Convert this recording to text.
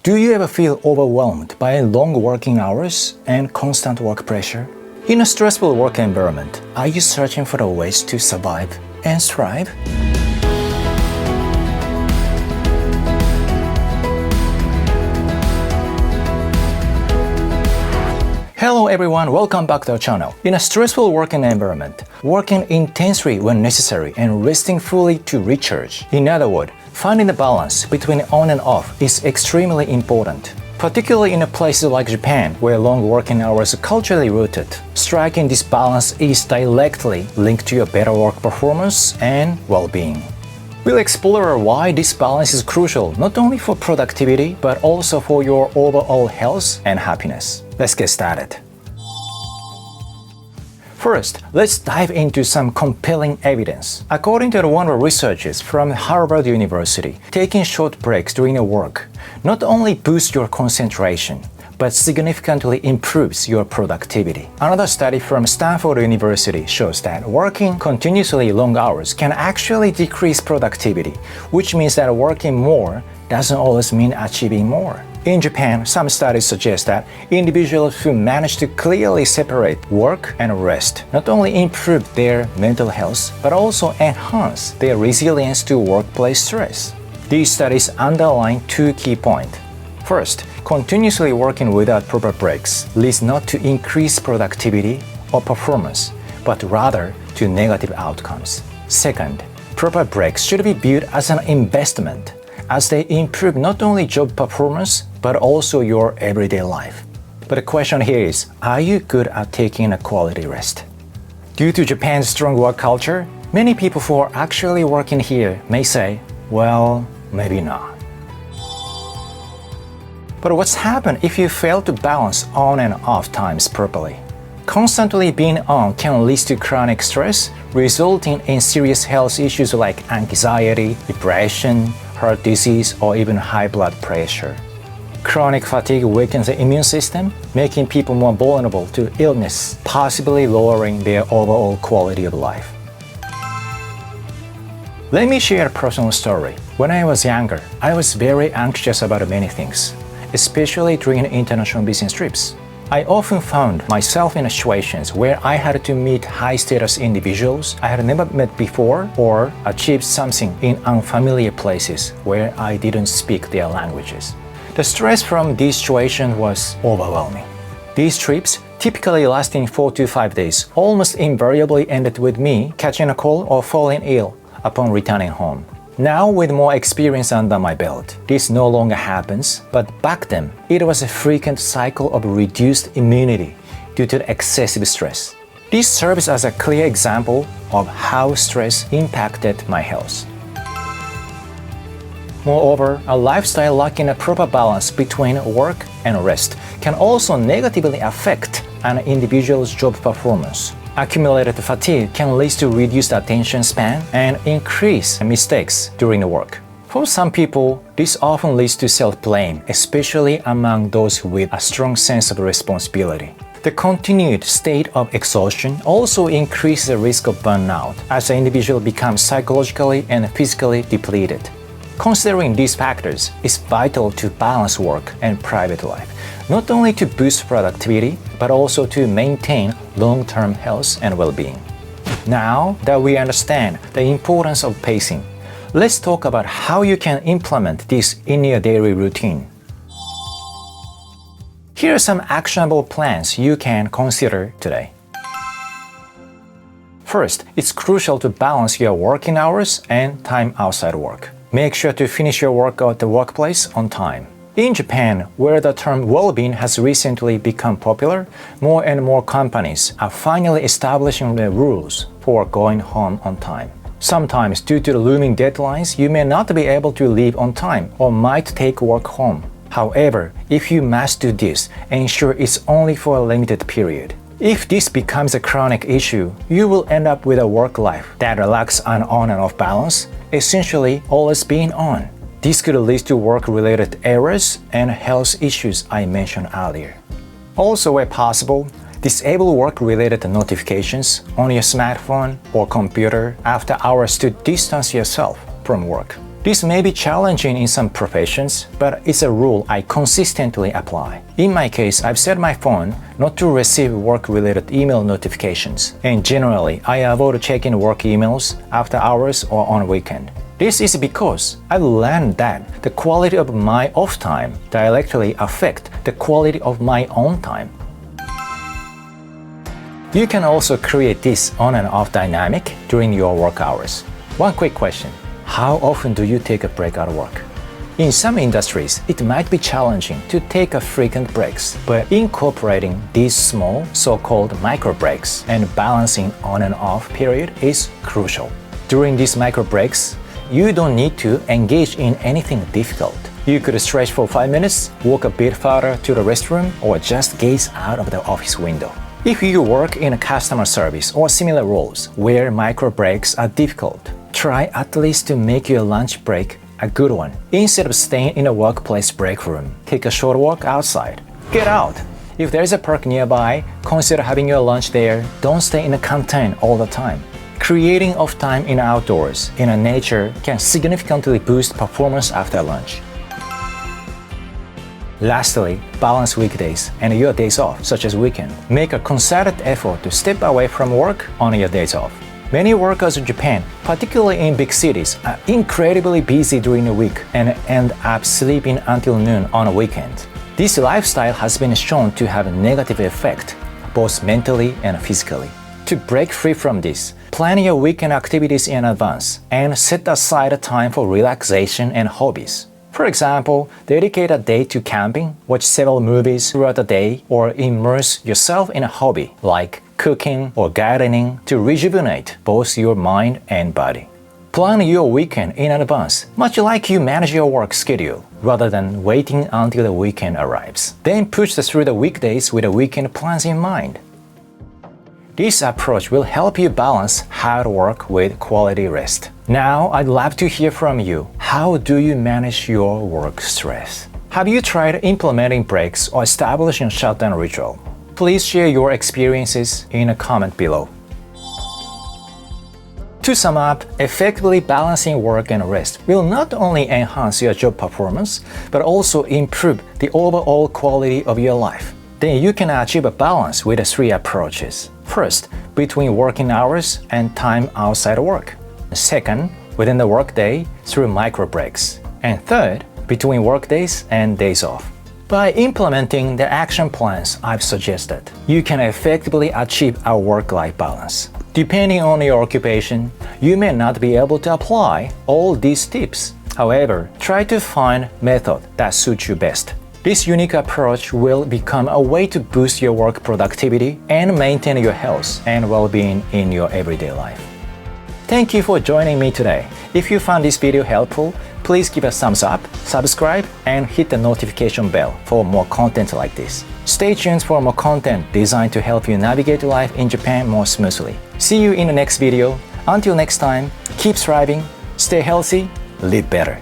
Do you ever feel overwhelmed by long working hours and constant work pressure? In a stressful work environment, are you searching for the ways to survive and thrive? Hello everyone, welcome back to our channel. In a stressful working environment, working intensely when necessary and resting fully to recharge. In other words, finding the balance between on and off is extremely important. Particularly in a place like Japan, where long working hours are culturally rooted. Striking this balance is directly linked to your better work performance and well-being. We'll explore why this balance is crucial not only for productivity, but also for your overall health and happiness. Let's get started. First, let's dive into some compelling evidence. According to one of the researchers from Harvard University, taking short breaks during your work not only boosts your concentration, but significantly improves your productivity. Another study from Stanford University shows that working continuously long hours can actually decrease productivity, which means that working more doesn't always mean achieving more. In Japan, some studies suggest that individuals who manage to clearly separate work and rest not only improve their mental health, but also enhance their resilience to workplace stress. These studies underline two key points. First, continuously working without proper breaks leads not to increased productivity or performance, but rather to negative outcomes. Second, proper breaks should be viewed as an investment, as they improve not only job performance, but also your everyday life. But the question here is, are you good at taking a quality rest? Due to Japan's strong work culture, many people who are actually working here may say, well, maybe not. But what's happened if you fail to balance on and off times properly? Constantly being on can lead to chronic stress, resulting in serious health issues like anxiety, depression, heart disease, or even high blood pressure. Chronic fatigue weakens the immune system, making people more vulnerable to illness, possibly lowering their overall quality of life. Let me share a personal story. When I was younger, I was very anxious about many things, especially during international business trips. I often found myself in situations where I had to meet high-status individuals I had never met before or achieve something in unfamiliar places where I didn't speak their languages. The stress from this situation was overwhelming. These trips, typically lasting 4 to 5 days, almost invariably ended with me catching a cold or falling ill upon returning home. Now, with more experience under my belt, this no longer happens, but back then, it was a frequent cycle of reduced immunity due to excessive stress. This serves as a clear example of how stress impacted my health. Moreover, a lifestyle lacking a proper balance between work and rest can also negatively affect an individual's job performance. Accumulated fatigue can lead to reduced attention span and increase mistakes during the work. For some people, this often leads to self-blame, especially among those with a strong sense of responsibility. The continued state of exhaustion also increases the risk of burnout as the individual becomes psychologically and physically depleted. Considering these factors, it's vital to balance work and private life, not only to boost productivity, but also to maintain long-term health and well-being. Now that we understand the importance of pacing, let's talk about how you can implement this in your daily routine. Here are some actionable plans you can consider today. First, it's crucial to balance your working hours and time outside work. Make sure to finish your work at the workplace on time. In Japan, where the term well-being has recently become popular, more and more companies are finally establishing the rules for going home on time. Sometimes, due to the looming deadlines, you may not be able to leave on time or might take work home. However, if you must do this, ensure it's only for a limited period. If this becomes a chronic issue, you will end up with a work life that lacks an on and off balance, essentially always being on. This could lead to work-related errors and health issues I mentioned earlier. Also, where possible, disable work-related notifications on your smartphone or computer after hours to distance yourself from work. This may be challenging in some professions, but it's a rule I consistently apply. In my case, I've set my phone not to receive work-related email notifications, and generally, I avoid checking work emails after hours or on weekend. This is because I've learned that the quality of my off time directly affects the quality of my on time. You can also create this on and off dynamic during your work hours. One quick question. How often do you take a break at work? In some industries, it might be challenging to take frequent breaks, but incorporating these small, so-called micro breaks and balancing on and off period is crucial. During these micro breaks, you don't need to engage in anything difficult. You could stretch for 5 minutes, walk a bit farther to the restroom, or just gaze out of the office window. If you work in a customer service or similar roles where micro breaks are difficult, try at least to make your lunch break a good one. Instead of staying in a workplace break room, take a short walk outside. Get out! If there's a park nearby, consider having your lunch there. Don't stay in a canteen all the time. Creating off time in outdoors, in nature, can significantly boost performance after lunch. Lastly, balance weekdays and your days off, such as weekend. Make a concerted effort to step away from work on your days off. Many workers in Japan, particularly in big cities, are incredibly busy during the week and end up sleeping until noon on a weekend. This lifestyle has been shown to have a negative effect, both mentally and physically. To break free from this, plan your weekend activities in advance and set aside time for relaxation and hobbies. For example, dedicate a day to camping, watch several movies throughout the day, or immerse yourself in a hobby like cooking or gardening to rejuvenate both your mind and body. Plan your weekend in advance, much like you manage your work schedule, rather than waiting until the weekend arrives. Then push through the weekdays with the weekend plans in mind. This approach will help you balance hard work with quality rest. Now, I'd love to hear from you. How do you manage your work stress? Have you tried implementing breaks or establishing a shutdown ritual? Please share your experiences in a comment below. To sum up, effectively balancing work and rest will not only enhance your job performance, but also improve the overall quality of your life. Then you can achieve a balance with the 3 approaches. First, between working hours and time outside work. Second, within the workday through micro breaks. And third, between workdays and days off. By implementing the action plans I've suggested, you can effectively achieve a work-life balance. Depending on your occupation, you may not be able to apply all these tips. However, try to find a method that suits you best. This unique approach will become a way to boost your work productivity and maintain your health and well-being in your everyday life. Thank you for joining me today. If you found this video helpful, please give a thumbs up, subscribe, and hit the notification bell for more content like this. Stay tuned for more content designed to help you navigate life in Japan more smoothly. See you in the next video. Until next time, keep thriving, stay healthy, live better.